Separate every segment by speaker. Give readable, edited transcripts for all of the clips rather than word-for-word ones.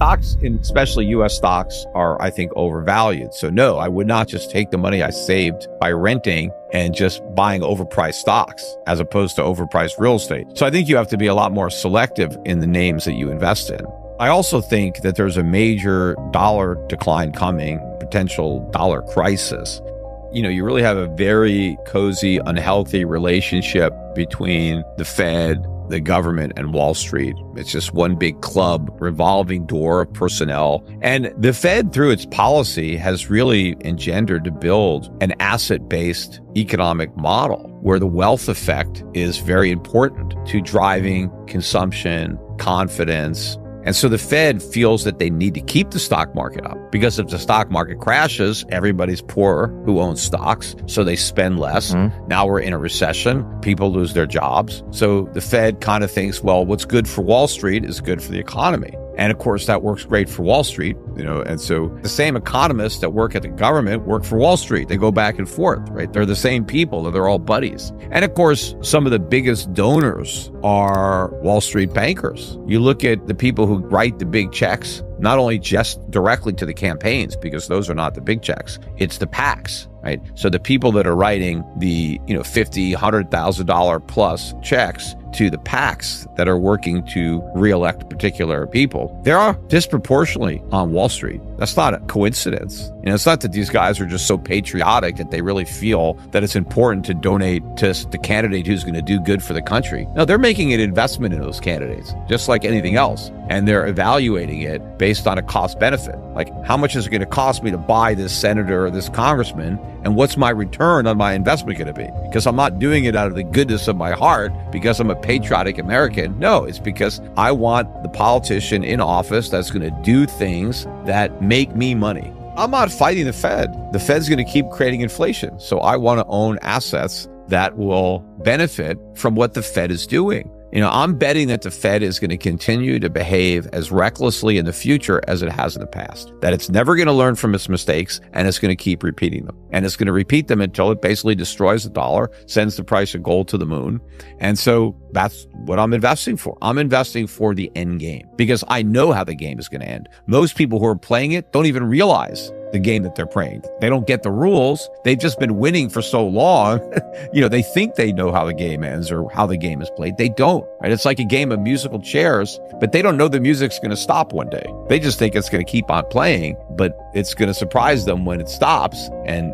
Speaker 1: stocks, especially U.S. stocks, are, I think, overvalued. So no, I would not just take the money I saved by renting and just buying overpriced stocks as opposed to overpriced real estate. So I think you have to be a lot more selective in the names that you invest in. I also think that there's a major dollar decline coming, potential dollar crisis. You really have a very cozy, unhealthy relationship between the Fed, the government, and Wall Street. It's just one big club, revolving door of personnel. And the Fed, through its policy, has really engendered to build an asset-based economic model where the wealth effect is very important to driving consumption, confidence. And so the Fed feels that they need to keep the stock market up, because if the stock market crashes, everybody's poorer who owns stocks, so they spend less. Now we're in a recession, people lose their jobs. So the Fed kind of thinks, well, what's good for Wall Street is good for the economy. And of course, that works great for Wall Street, and so the same economists that work at the government work for Wall Street. They go back and forth, right? They're the same people. They're all buddies. And of course, some of the biggest donors are Wall Street bankers. You look at the people who write the big checks, not only just directly to the campaigns, because those are not the big checks, it's the PACs, right? So the people that are writing the, $50,000, $100,000 plus checks to the PACs that are working to reelect particular people, they are disproportionately on Wall Street. That's not a coincidence. It's not that these guys are just so patriotic that they really feel that it's important to donate to the candidate who's going to do good for the country. No, they're making an investment in those candidates, just like anything else. And they're evaluating it based on a cost benefit. Like, how much is it going to cost me to buy this senator or this congressman? And what's my return on my investment going to be? Because I'm not doing it out of the goodness of my heart because I'm a patriotic American. No, it's because I want the politician in office that's going to do things that make me money. I'm not fighting the Fed. The Fed's going to keep creating inflation. So I want to own assets that will benefit from what the Fed is doing. I'm betting that the Fed is going to continue to behave as recklessly in the future as it has in the past, that it's never going to learn from its mistakes, and it's going to keep repeating them. And it's going to repeat them until it basically destroys the dollar, sends the price of gold to the moon. And so that's what I'm investing for. I'm investing for the end game because I know how the game is going to end. Most people who are playing it don't even realize the game that they're playing. They don't get the rules. They've just been winning for so long. They think they know how the game ends or how the game is played. They don't, right? It's like a game of musical chairs, but they don't know the music's going to stop one day. They just think it's going to keep on playing, but it's going to surprise them when it stops and,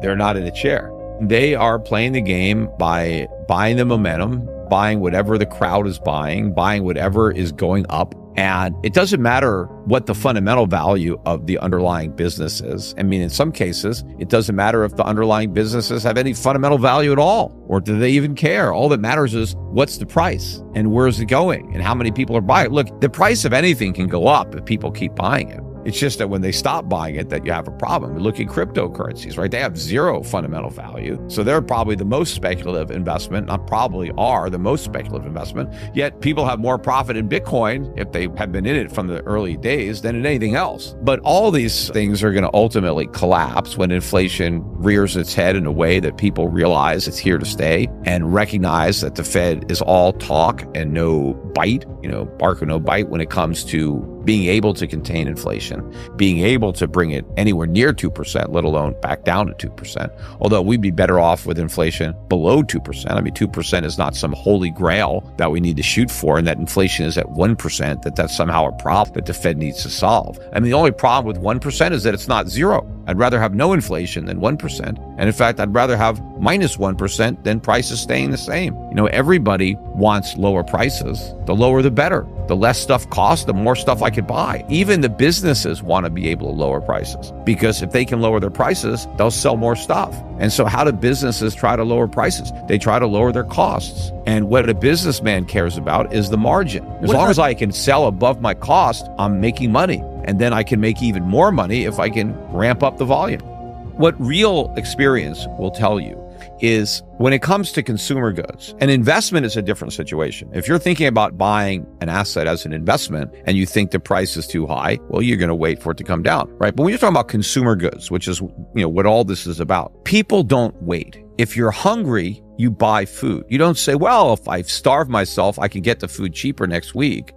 Speaker 1: they're not in a chair. They are playing the game by buying the momentum, buying whatever the crowd is buying whatever is going up. And it doesn't matter what the fundamental value of the underlying business is. I mean, in some cases, it doesn't matter if the underlying businesses have any fundamental value at all, or do they even care? All that matters is what's the price and where is it going and how many people are buying it. Look, the price of anything can go up if people keep buying it. It's just that when they stop buying it, that you have a problem. We look at cryptocurrencies, right? They have zero fundamental value. So they're probably the most speculative investment, not probably are the most speculative investment. Yet people have more profit in Bitcoin if they have been in it from the early days than in anything else. But all these things are going to ultimately collapse when inflation rears its head in a way that people realize it's here to stay and recognize that the Fed is all talk and no bite, bark or no bite when it comes to being able to contain inflation, being able to bring it anywhere near 2%, let alone back down to 2%. Although we'd be better off with inflation below 2%. I mean, 2% is not some holy grail that we need to shoot for, and that inflation is at 1%, that's somehow a problem that the Fed needs to solve. I mean, the only problem with 1% is that it's not zero. I'd rather have no inflation than 1%. And in fact, I'd rather have minus 1% than prices staying the same. Everybody wants lower prices. The lower, the better. The less stuff costs, the more stuff I could buy. Even the businesses want to be able to lower prices because if they can lower their prices, they'll sell more stuff. And so how do businesses try to lower prices? They try to lower their costs. And what a businessman cares about is the margin. As long as I can sell above my cost, I'm making money. And then I can make even more money if I can ramp up the volume. What real experience will tell you is when it comes to consumer goods, an investment is a different situation. If you're thinking about buying an asset as an investment and you think the price is too high, well, you're going to wait for it to come down, right? But when you're talking about consumer goods, which is, what all this is about, people don't wait. If you're hungry, you buy food. You don't say, well, if I starve myself, I can get the food cheaper next week.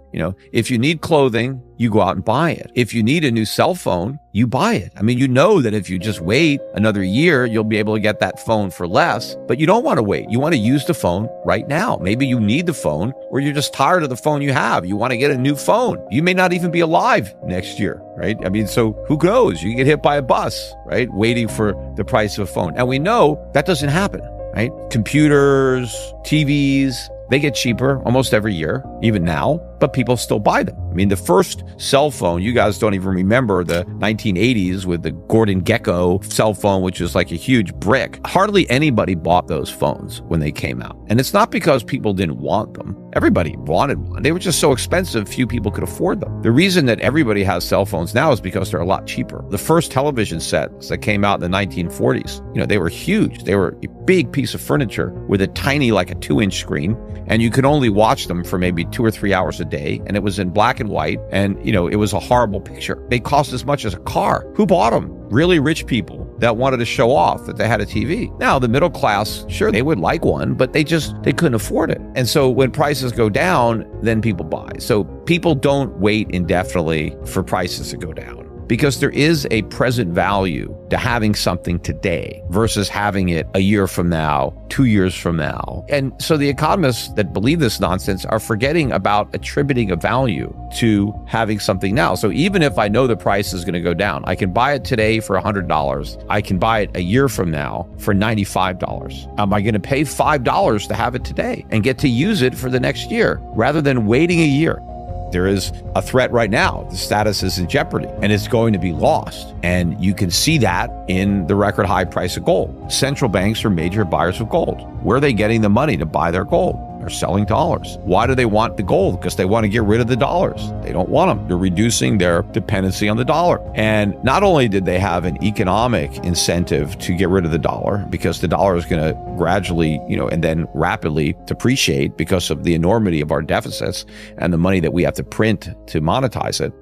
Speaker 1: If you need clothing, you go out and buy it. If you need a new cell phone, you buy it. I mean, you know that if you just wait another year, you'll be able to get that phone for less, but you don't want to wait. You want to use the phone right now. Maybe you need the phone, or you're just tired of the phone you have. You want to get a new phone. You may not even be alive next year, right? I mean, so who knows? You get hit by a bus, right? Waiting for the price of a phone. And we know that doesn't happen, right? Computers, TVs, they get cheaper almost every year, even now, but people still buy them. I mean, the first cell phone, you guys don't even remember the 1980s with the Gordon Gecko cell phone, which was like a huge brick. Hardly anybody bought those phones when they came out. And it's not because people didn't want them. Everybody wanted one. They were just so expensive, few people could afford them. The reason that everybody has cell phones now is because they're a lot cheaper. The first television sets that came out in the 1940s, they were huge. They were a big piece of furniture with a tiny, like a 2-inch screen. And you could only watch them for maybe 2 or 3 hours a day. And it was in black and white. And, it was a horrible picture. They cost as much as a car. Who bought them? Really rich people that wanted to show off that they had a TV. Now, the middle class, sure, they would like one, but they couldn't afford it. And so when prices go down, then people buy. So people don't wait indefinitely for prices to go down, because there is a present value to having something today versus having it a year from now, 2 years from now. And so the economists that believe this nonsense are forgetting about attributing a value to having something now. So even if I know the price is going to go down, I can buy it today for $100. I can buy it a year from now for $95. Am I going to pay $5 to have it today and get to use it for the next year rather than waiting a year? There is a threat right now. The status is in jeopardy and it's going to be lost. And you can see that in the record high price of gold. Central banks are major buyers of gold. Where are they getting the money to buy their gold? They're selling dollars. Why do they want the gold? Because they want to get rid of the dollars. They don't want them. They're reducing their dependency on the dollar. And not only did they have an economic incentive to get rid of the dollar, because the dollar is going to gradually, and then rapidly depreciate because of the enormity of our deficits and the money that we have to print to monetize it.